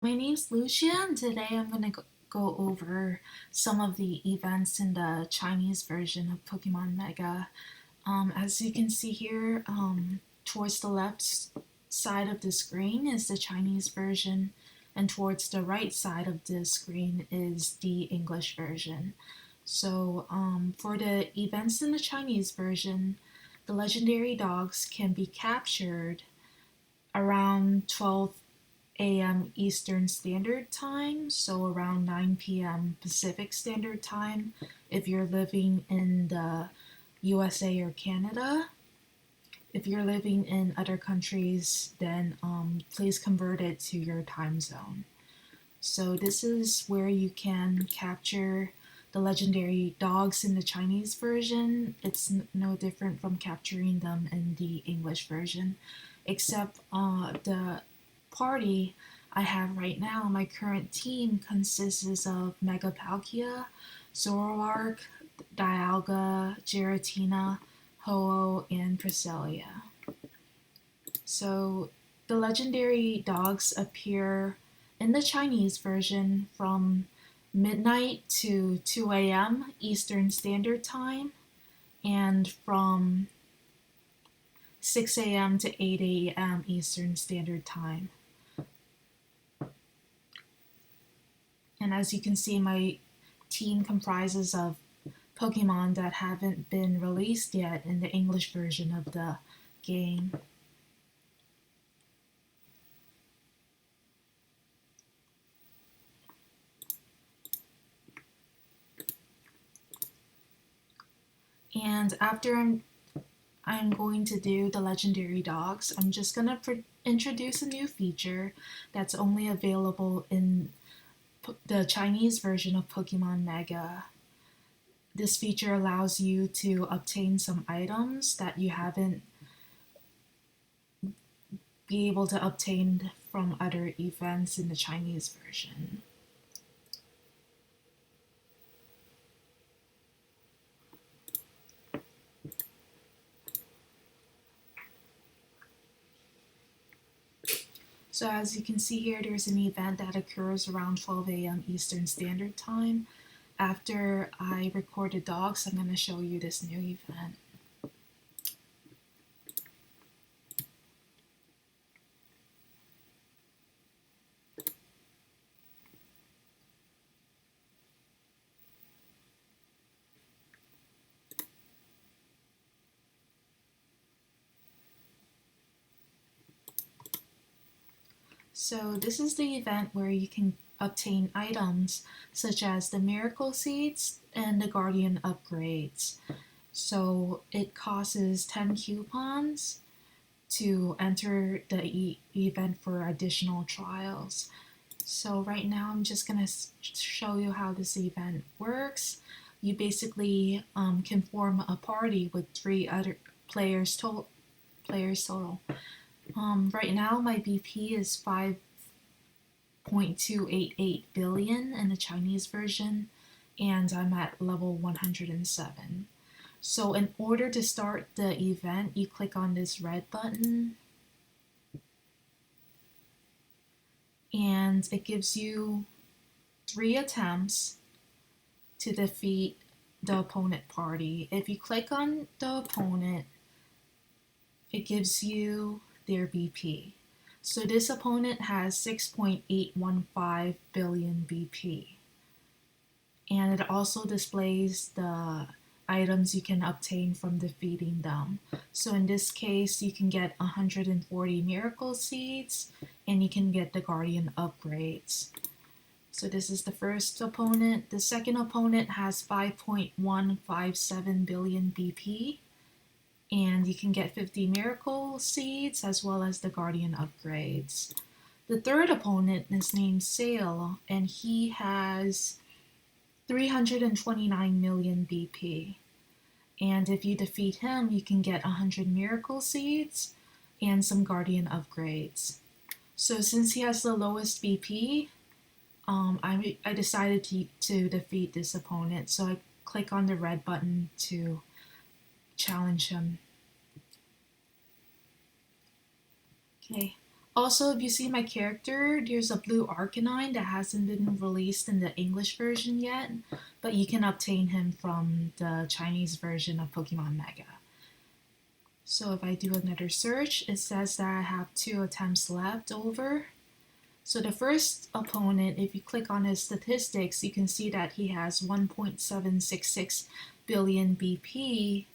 My name's Lucia, and today I'm going to go over some of the events in the Chinese version of Pokemon Mega. As you can see here, towards the left side of the screen is the Chinese version, and towards the right side of the screen is the English version. So, for the events in the Chinese version, the legendary dogs can be captured around 12 a.m. Eastern Standard Time, so around 9 p.m. Pacific Standard Time if you're living in the USA or Canada. If you're living in other countries, then please convert it to your time zone. So this is where you can capture the legendary dogs in the Chinese version. It's no different from capturing them in the English version, except the party I have right now, my current team consists of Mega Palkia, Zoroark, Dialga, Giratina, Ho-Oh, and Priscilla. So the legendary dogs appear in the Chinese version from midnight to 2 a.m. Eastern Standard Time and from 6 a.m. to 8 a.m. Eastern Standard Time. And as you can see, my team comprises of Pokemon that haven't been released yet in the English version of the game. And after I'm going to do the legendary dogs, I'm just going to introduce a new feature that's only available in the Chinese version of Pokemon Mega. This feature allows you to obtain some items that you haven't be able to obtain from other events in the Chinese version. So as you can see here, there's an event that occurs around 12 a.m. Eastern Standard Time. After I record the dogs, I'm going to show you this new event. So this is the event where you can obtain items such as the Miracle Seeds and the Guardian upgrades. So it costs 10 coupons to enter the event for additional trials. So right now I'm just going to show you how this event works. You basically can form a party with 3 other players total. Right now my BP is 5.288 billion in the Chinese version, and I'm at level 107. So in order to start the event, you click on this red button, and it gives you 3 attempts to defeat the opponent party. If you click on the opponent, it gives you their BP. So this opponent has 6.815 billion BP. And it also displays the items you can obtain from defeating them. So in this case, you can get 140 Miracle Seeds, and you can get the Guardian upgrades. So this is the first opponent. The second opponent has 5.157 billion BP, and you can get 50 Miracle Seeds as well as the Guardian upgrades. The third opponent is named Sale, and he has 329 million BP. And if you defeat him, you can get 100 Miracle Seeds and some Guardian upgrades. So since he has the lowest BP, I decided to defeat this opponent. So I click on the red button to challenge him. Okay. Also, if you see my character, there's a blue Arcanine that hasn't been released in the English version yet, but you can obtain him from the Chinese version of Pokemon Mega. So if I do another search, it says that I have 2 attempts left over. So the first opponent, if you click on his statistics, you can see that he has 1.766 billion BP.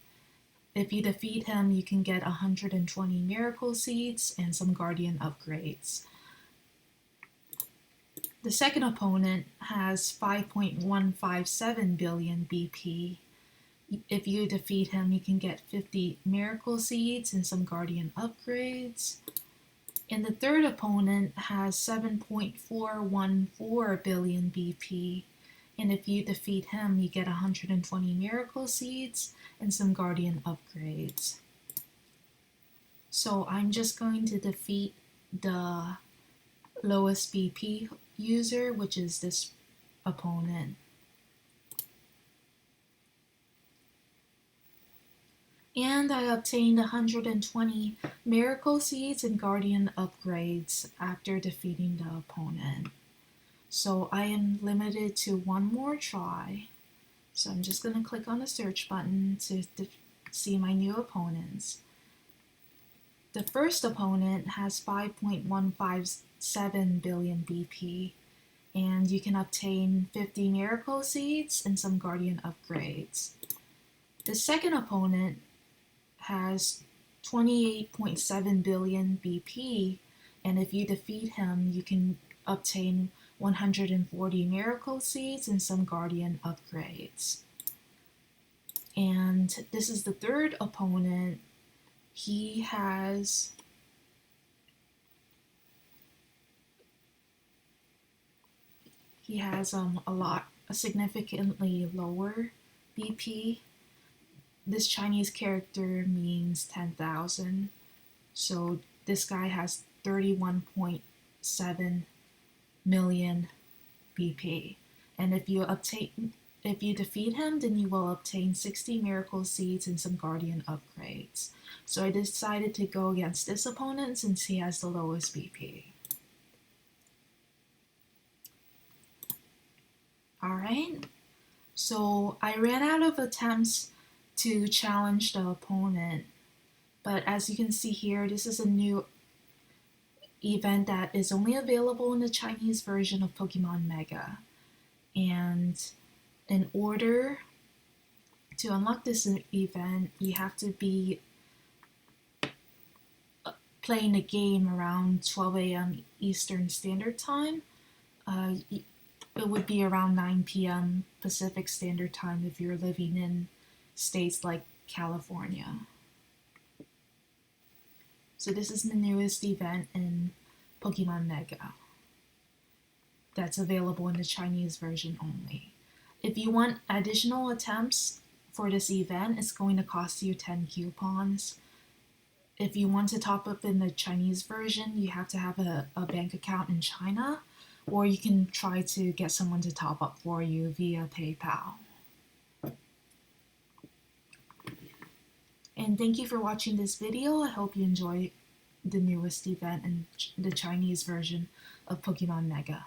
If you defeat him, you can get 120 Miracle Seeds and some Guardian upgrades. The second opponent has 5.157 billion BP. If you defeat him, you can get 50 Miracle Seeds and some Guardian upgrades. And the third opponent has 7.414 billion BP. And if you defeat him, you get 120 Miracle Seeds and some Guardian upgrades. So I'm just going to defeat the lowest BP user, which is this opponent. And I obtained 120 Miracle Seeds and Guardian upgrades after defeating the opponent. So I am limited to one more try. So I'm just going to click on the search button to see my new opponents. The first opponent has 5.157 billion BP, and you can obtain 50 Miracle Seeds and some Guardian upgrades. The second opponent has 28.7 billion BP, and if you defeat him, you can obtain 140 Miracle Seeds and some Guardian upgrades. And this is the third opponent. He has a significantly lower BP. This Chinese character means 10,000. So this guy has 31.7 million BP. And if you defeat him, then you will obtain 60 Miracle Seeds and some Guardian upgrades. So I decided to go against this opponent since he has the lowest BP. Alright, so I ran out of attempts to challenge the opponent, but as you can see here, this is a new event that is only available in the Chinese version of Pokemon Mega. And in order to unlock this event, you have to be playing the game around 12 a.m. Eastern Standard Time. It would be around 9 p.m. Pacific Standard Time if you're living in states like California. So this is the newest event in Pokemon Mega that's available in the Chinese version only. If you want additional attempts for this event, it's going to cost you 10 coupons. If you want to top up in the Chinese version, you have to have a bank account in China, or you can try to get someone to top up for you via PayPal. And thank you for watching this video. I hope you enjoy the newest event in the Chinese version of Pokemon Mega.